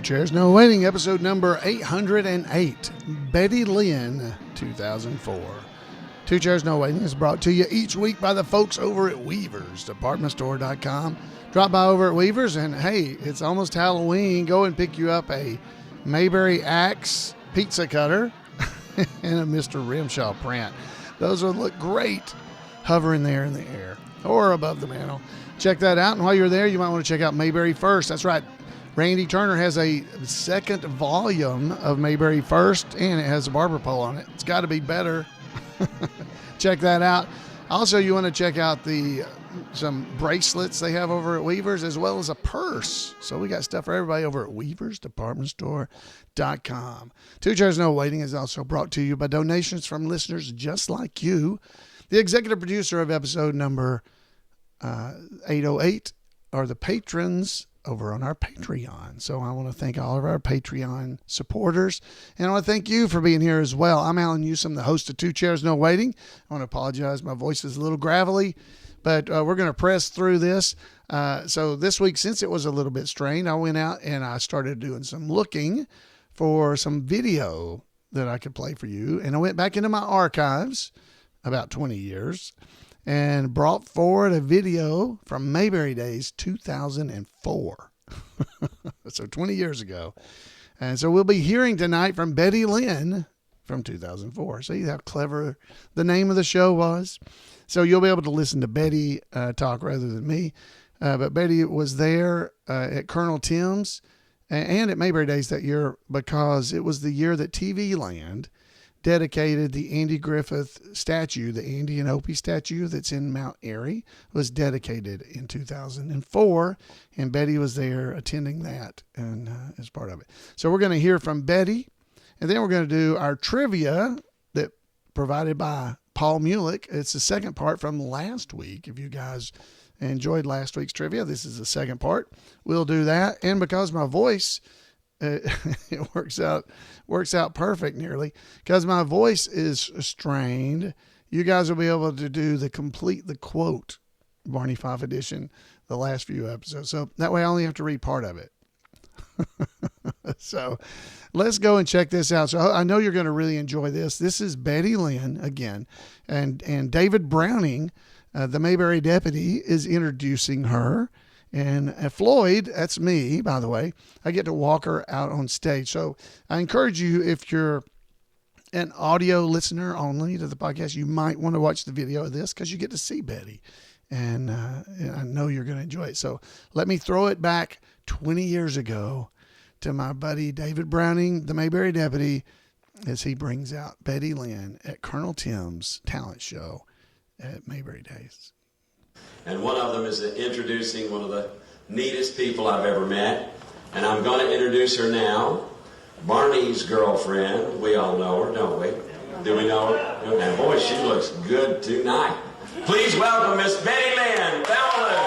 Chairs No Waiting, episode number 808, Betty Lynn, 2004. Two Chairs No Waiting is brought to you each week by the folks over at WeaversDepartmentStore.com. Drop by over at Weavers, and hey, it's almost Halloween. Go and pick you up a Mayberry Axe pizza cutter and a Mr. Rimshaw print. Those will look great hovering there in the air or above the mantle. Check that out, and while you're there, you might want to check out Mayberry First. That's right. Randy Turner has a second volume of Mayberry First, and it has a barber pole on it. It's got to be better. Check that out. Also, you want to check out some bracelets they have over at Weavers, as well as a purse. So we got stuff for everybody over at WeaversDepartmentStore.com. Two Chairs No Waiting is also brought to you by donations from listeners just like you. The executive producer of episode number 808 are the patrons over on our Patreon. So I want to thank all of our Patreon supporters, and I want to thank you for being here as well. I'm Alan Newsom, the host of Two Chairs No Waiting. I want to apologize. My voice is a little gravelly, but we're going to press through this. So this week, since it was a little bit strained, I went out and I started doing some looking for some video that I could play for you. And I went back into my archives about 20 years and brought forward a video from Mayberry Days 2004. So 20 years ago. And so we'll be hearing tonight from Betty Lynn from 2004. See how clever the name of the show was? So you'll be able to listen to Betty talk rather than me. But Betty was there at Colonel Tim's and at Mayberry Days that year because it was the year that TV Land dedicated the Andy Griffith statue. The Andy and Opie statue that's in Mount Airy was dedicated in 2004, and Betty was there attending that and as part of it. So we're going to hear from Betty, and then we're going to do our trivia that provided by Paul Mulik. It's the second part from last week. If you guys enjoyed last week's trivia, this is the second part. We'll do that, and because my voice it works out perfect nearly because my voice is strained. You guys will be able to do the quote Barney Fife edition the last few episodes. So that way I only have to read part of it. So let's go and check this out. So I know you're going to really enjoy this. This is Betty Lynn again, and David Browning, the Mayberry deputy, is introducing her. And Floyd, that's me, by the way, I get to walk her out on stage. So I encourage you, if you're an audio listener only to the podcast, you might want to watch the video of this because you get to see Betty. And I know you're going to enjoy it. So let me throw it back 20 years ago to my buddy David Browning, the Mayberry deputy, as he brings out Betty Lynn at Colonel Tim's talent show at Mayberry Days. And one of them is introducing one of the neatest people I've ever met. And I'm going to introduce her now. Barney's girlfriend. We all know her, don't we? Do we know her? And boy, she looks good tonight. Please welcome Miss Betty Lynn, Thelma Lou.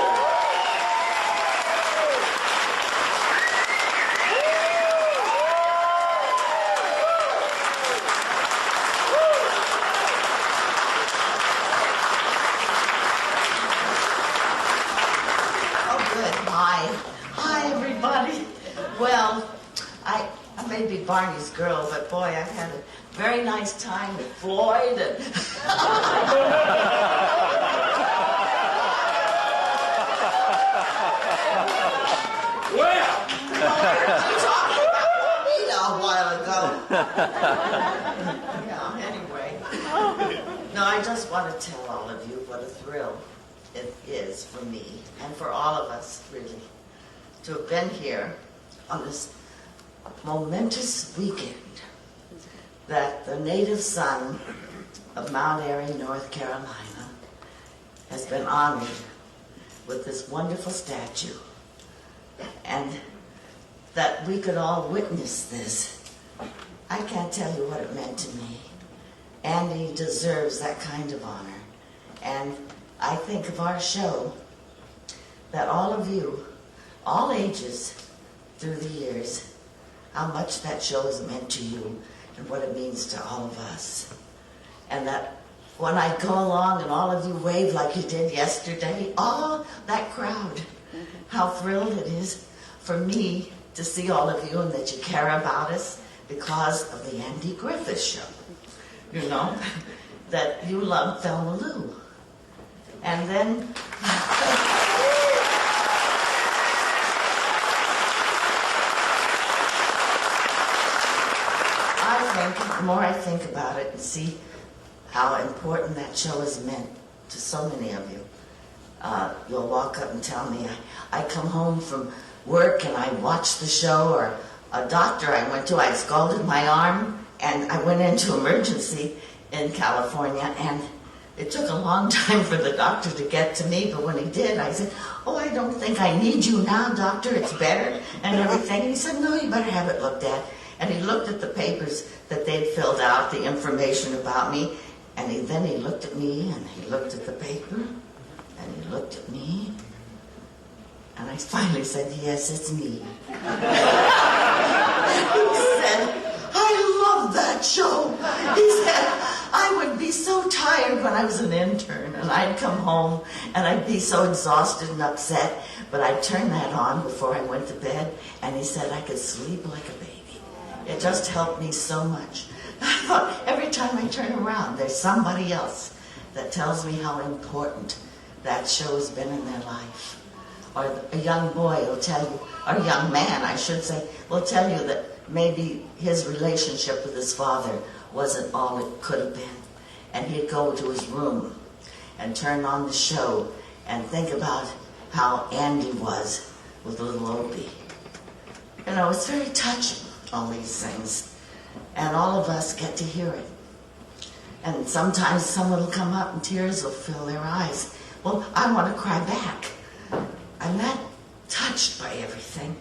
Well, I may be Barney's girl, but boy, I've had a very nice time with Floyd and... Well! You talking about me a while ago. Yeah, anyway. No, I just want to tell all of you what a thrill it is for me and for all of us, really, to have been here on this momentous weekend that the native son of Mount Airy, North Carolina, has been honored with this wonderful statue, and that we could all witness this. I can't tell you what it meant to me. Andy deserves that kind of honor, and I think of our show that all of you, all ages, through the years, how much that show has meant to you and what it means to all of us. And that when I go along and all of you wave like you did yesterday, all that crowd, how thrilled it is for me to see all of you and that you care about us because of the Andy Griffith Show. You know, that you love Thelma Lou. And then... the more I think about it and see how important that show has meant to so many of you, you'll walk up and tell me, I come home from work and I watch the show, or a doctor I went to, I scalded my arm and I went into emergency in California, and it took a long time for the doctor to get to me, but when he did, I said, oh, I don't think I need you now, doctor, it's better, and everything. And he said, no, you better have it looked at. And he looked at the papers that they'd filled out, the information about me, and then he looked at me, and he looked at the paper, and he looked at me, and I finally said, yes, it's me. He said, I love that show. He said, I would be so tired when I was an intern, and I'd come home, and I'd be so exhausted and upset, but I'd turn that on before I went to bed, and he said I could sleep like a baby. It just helped me so much. I thought every time I turn around, there's somebody else that tells me how important that show has been in their life. Or a young boy will tell you, or a young man, I should say, will tell you that maybe his relationship with his father wasn't all it could have been. And he'd go to his room and turn on the show and think about how Andy was with little Opie. You know, it's very touching, all these things. And all of us get to hear it. And sometimes someone will come up and tears will fill their eyes. Well, I want to cry back. I'm that touched by everything.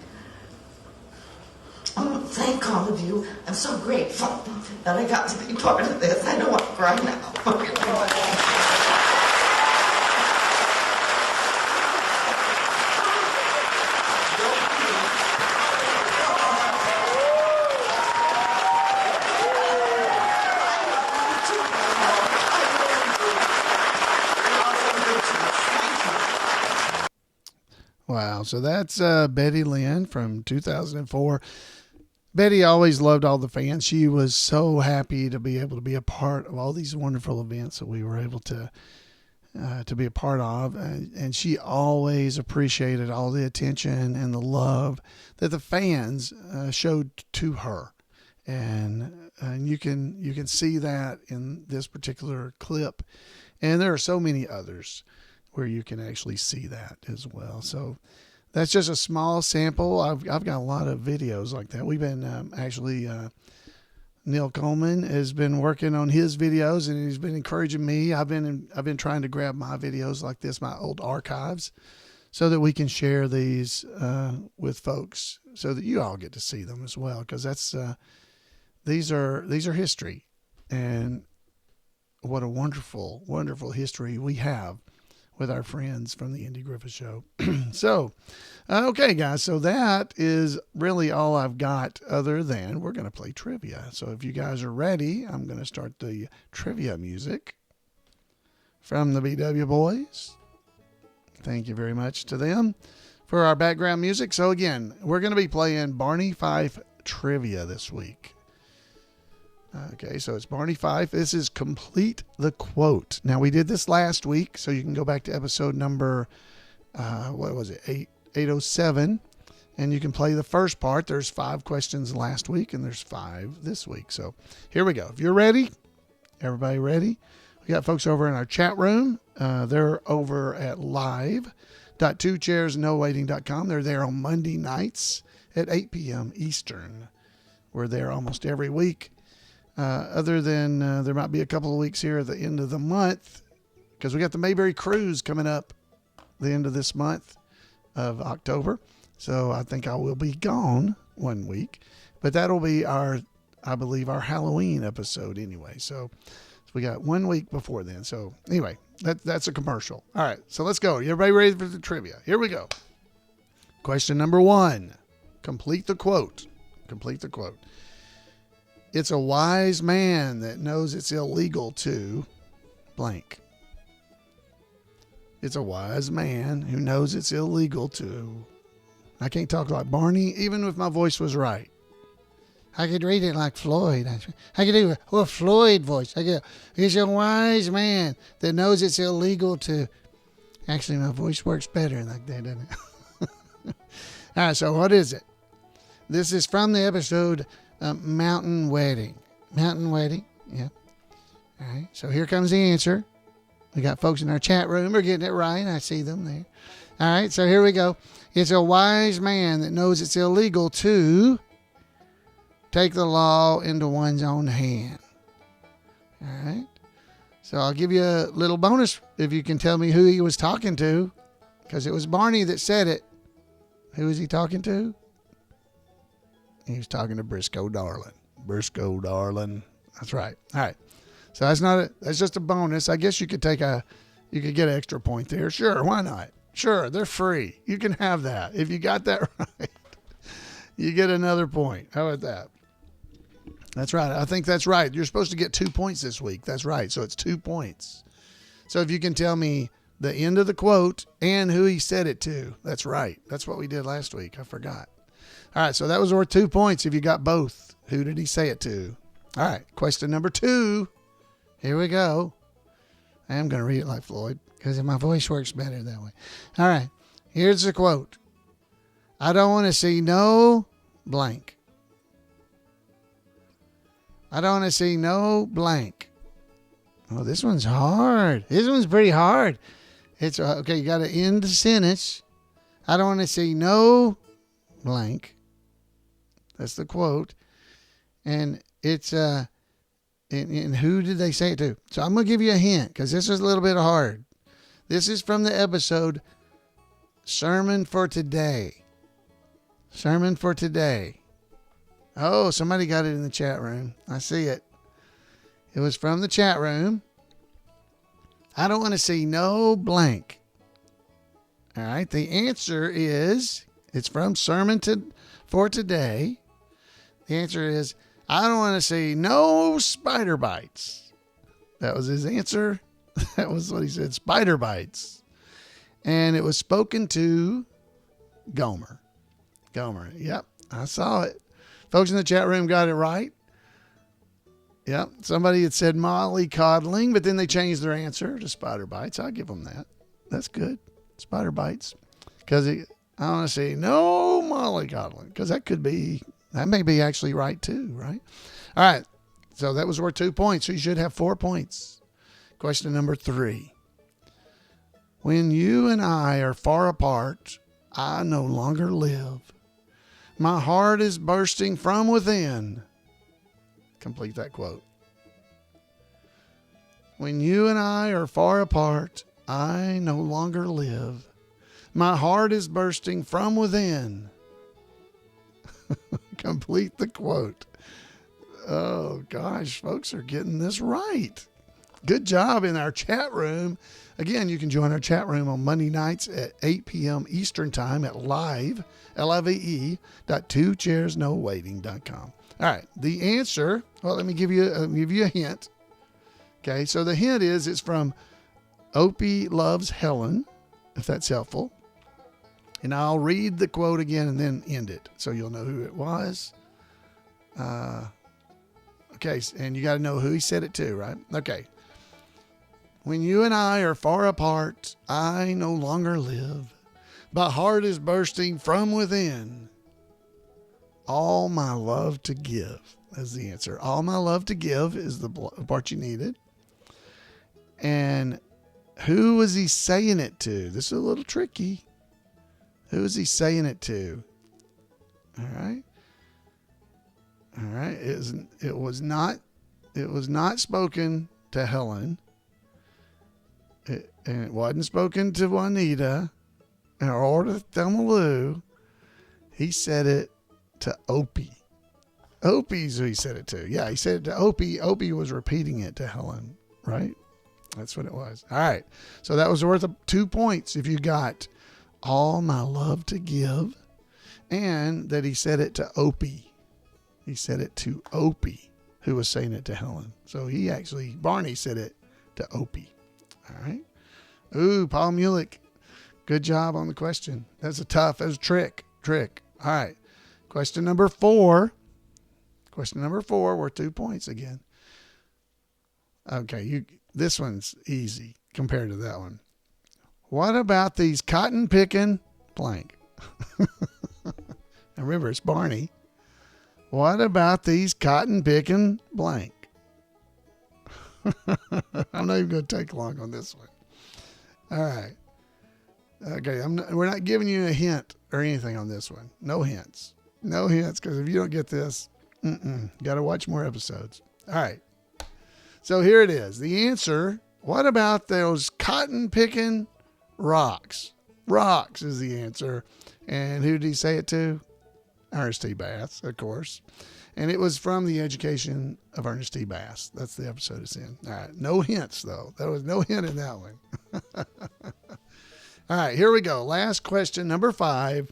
I want to thank all of you. I'm so grateful that I got to be part of this. I don't want to cry now. Wow, so that's Betty Lynn from 2004. Betty always loved all the fans. She was so happy to be able to be a part of all these wonderful events that we were able to be a part of. And she always appreciated all the attention and the love that the fans showed to her. And you can see that in this particular clip. And there are so many others where you can actually see that as well. So that's just a small sample. I've got a lot of videos like that. We've been Neil Coleman has been working on his videos, and he's been encouraging me. I've been trying to grab my videos like this, my old archives, so that we can share these with folks, so that you all get to see them as well. Because that's these are history, and what a wonderful, wonderful history we have with our friends from the Andy Griffith Show. So, okay, guys, so that is really all I've got, other than we're going to play trivia. So if you guys are ready, I'm going to start the trivia music from the BW Boys. Thank you very much to them for our background music. So again, we're going to be playing Barney Fife trivia this week. Okay, so it's Barney Fife. This is Complete the Quote. Now, we did this last week, so you can go back to episode number, 807, and you can play the first part. There's 5 questions last week, and there's 5 this week. So here we go. If you're ready, everybody ready? We got folks over in our chat room. They're over at live.2chairsnowaiting.com. They're there on Monday nights at 8 p.m. Eastern. We're there almost every week. Other than there might be a couple of weeks here at the end of the month, because we got the Mayberry Cruise coming up the end of this month of October. So I think I will be gone 1 week, but that'll be I believe our Halloween episode anyway. So we got 1 week before then. So anyway, that's a commercial. All right, so let's go. Everybody ready for the trivia? Here we go. Question number 1. Complete the quote. Complete the quote. It's a wise man that knows it's illegal to blank. It's a wise man who knows it's illegal to. I can't talk like Barney, even if my voice was right. I could read it like Floyd. I could do a Floyd voice. He's a wise man that knows it's illegal to. Actually, my voice works better like that, doesn't it? All right, so what is it? This is from the episode Mountain Wedding. Mountain Wedding, yeah. All right, so here comes the answer. We got folks in our chat room. We're getting it right. I see them there. All right, so here we go. It's a wise man that knows it's illegal to take the law into one's own hand. All right. So I'll give you a little bonus if you can tell me who he was talking to, because it was Barney that said it. Who was he talking to? He was talking to Briscoe Darling. Briscoe Darling. That's right. All right. So that's just a bonus. I guess you could get an extra point there. Sure, why not? Sure, they're free. You can have that. If you got that right, you get another point. How about that? That's right. I think that's right. You're supposed to get 2 points this week. That's right. So it's 2 points. So if you can tell me the end of the quote and who he said it to, that's right. That's what we did last week. I forgot. All right. So that was worth 2 points if you got both. Who did he say it to? All right. Question number 2. Here we go. I am going to read it like Floyd because my voice works better that way. All right. Here's the quote. I don't want to see no blank. I don't want to see no blank. Oh, this one's hard. This one's pretty hard. It's okay. You got to end the sentence. I don't want to see no blank. That's the quote. And it's, and who did they say it to? So I'm going to give you a hint because this is a little bit hard. This is from the episode Sermon for Today. Sermon for Today. Oh, somebody got it in the chat room. I see it. It was from the chat room. I don't want to see no blank. All right. The answer is, it's from Sermon for Today. The answer is, I don't want to see no spider bites. That was his answer. That was what he said, spider bites. And it was spoken to Gomer. Gomer. Yep. I saw it. Folks in the chat room got it right. Yep. Somebody had said molly coddling, but then they changed their answer to spider bites. I'll give them that. That's good. Spider bites. Because I want to see no molly coddling. Because that may be actually right too, right? All right. So that was worth 2 points. So you should have 4 points. Question number 3. When you and I are far apart, I no longer live. My heart is bursting from within. Complete that quote. When you and I are far apart, I no longer live. My heart is bursting from within. Complete the quote. Oh, gosh, folks are getting this right. Good job in our chat room. Again, you can join our chat room on Monday nights at 8 p.m. Eastern Time at live.twochairsnowaiting.com. All right, the answer, well, let me give you a hint. Okay, so the hint is it's from Opie Loves Helen, if that's helpful. And I'll read the quote again and then end it so you'll know who it was. Okay, and you got to know who he said it to, right? Okay. When you and I are far apart, I no longer live. My heart is bursting from within. All my love to give is the answer. All my love to give is the part you needed. And who was he saying it to? This is a little tricky. Who is he saying it to? All right. All right. It was not spoken to Helen. And it wasn't spoken to Juanita or to Thelma Lou. He said it to Opie. Opie's who he said it to. Yeah, he said it to Opie. Opie was repeating it to Helen, right? That's what it was. All right. So that was worth 2 points if you got all my love to give and that he said it to Opie. He said it to Opie, who was saying it to Helen. So Barney said it to Opie. All right. Ooh, Paul Mulik. Good job on the question. That was a trick. trick. All right. Question number 4. Question number 4. We're 2 points again. Okay, this one's easy compared to that one. What about these cotton picking blank? Now remember, it's Barney. What about these cotton picking blank? I'm not even going to take long on this one. All right. Okay, we're not giving you a hint or anything on this one. No hints. No hints, because if you don't get this, got to watch more episodes. All right. So here it is. The answer, what about those cotton picking rocks? Rocks is the answer. And who did he say it to? Ernest T. Bass, of course. And it was from The Education of Ernest T. Bass. That's the episode it's in. All right. No hints, though. There was no hint in that one. All right. Here we go. Last question, number 5.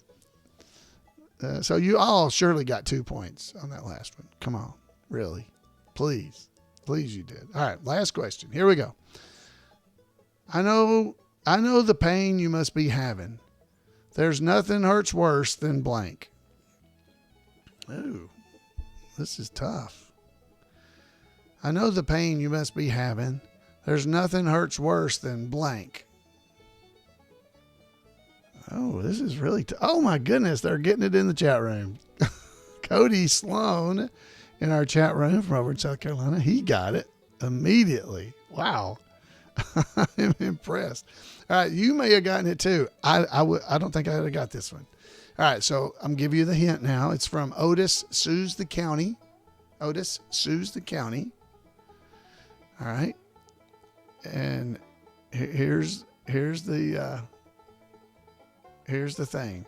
So you all surely got 2 points on that last one. Come on. Really? Please. Please you did. All right. Last question. Here we go. I know the pain you must be having. There's nothing hurts worse than blank. Ooh, this is tough. I know the pain you must be having. There's nothing hurts worse than blank. Oh, this is really oh my goodness, they're getting it in the chat room. Cody Sloan in our chat room from over in South Carolina, he got it immediately. Wow. I'm impressed. All right, you may have gotten it too. I don't think I would have got this one. All right, so I'm giving you the hint now. It's from Otis Sues the County. Otis Sues the County. All right. And here's the thing.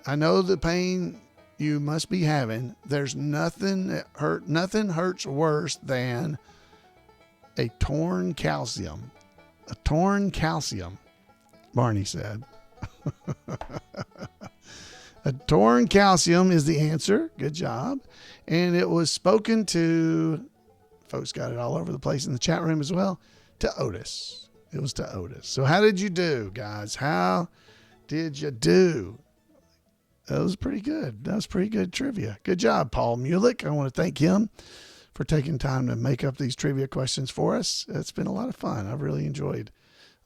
I know the pain you must be having. There's nothing hurts worse than a torn calcium. A torn calcium, Barney said. A torn calcium is the answer. Good job. And it was spoken to, folks got it all over the place in the chat room as well, to Otis. It was to Otis. So how did you do, guys? How did you do? That was pretty good. That was pretty good trivia. Good job, Paul Mulik. I want to thank him for taking time to make up these trivia questions for us. It's been a lot of fun. I've really enjoyed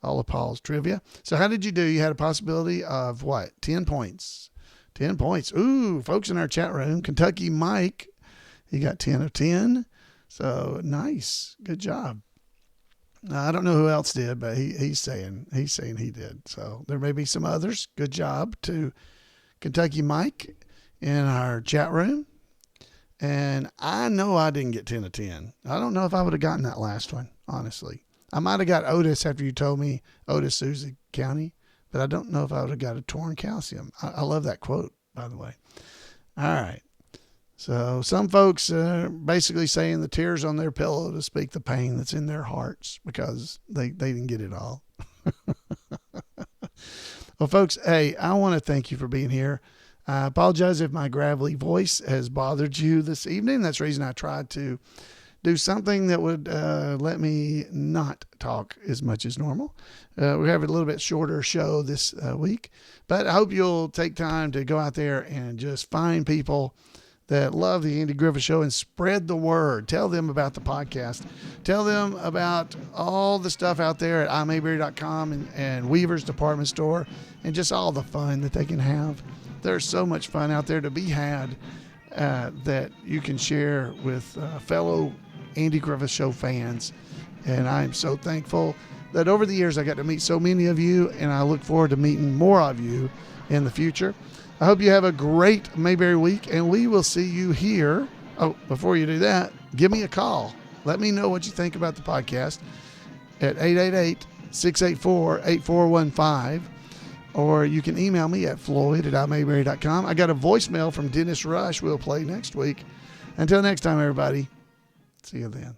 all of Paul's trivia. So how did you do? You had a possibility of what? 10 points. 10 points. Ooh, folks in our chat room, Kentucky Mike, he got 10 of 10. So nice. Good job. Now, I don't know who else did, but he's saying he did. So there may be some others. Good job to Kentucky Mike in our chat room. And I know I didn't get 10 of 10. I don't know if I would have gotten that last one, honestly. I might have got Otis after you told me Otis Sues the County, but I don't know if I would have got a torn calcium. I love that quote, by the way. All right. So some folks are basically saying the tears on their pillow to speak the pain that's in their hearts because they didn't get it all. Well, folks, hey, I want to thank you for being here. I apologize if my gravelly voice has bothered you this evening. That's the reason I tried to do something that would let me not talk as much as normal. We have a little bit shorter show this week, but I hope you'll take time to go out there and just find people that love the Andy Griffith Show and spread the word. Tell them about the podcast. Tell them about all the stuff out there at imayberry.com and Weaver's Department Store and just all the fun that they can have. There's so much fun out there to be had that you can share with fellow Andy Griffith Show fans. And I'm so thankful that over the years I got to meet so many of you, and I look forward to meeting more of you in the future. I hope you have a great Mayberry week, and we will see you here. Oh, before you do that, give me a call. Let me know what you think about the podcast at 888-684-8415. Or you can email me at floyd@imayberry.com. I got a voicemail from Dennis Rush we'll play next week. Until next time, everybody. See you then.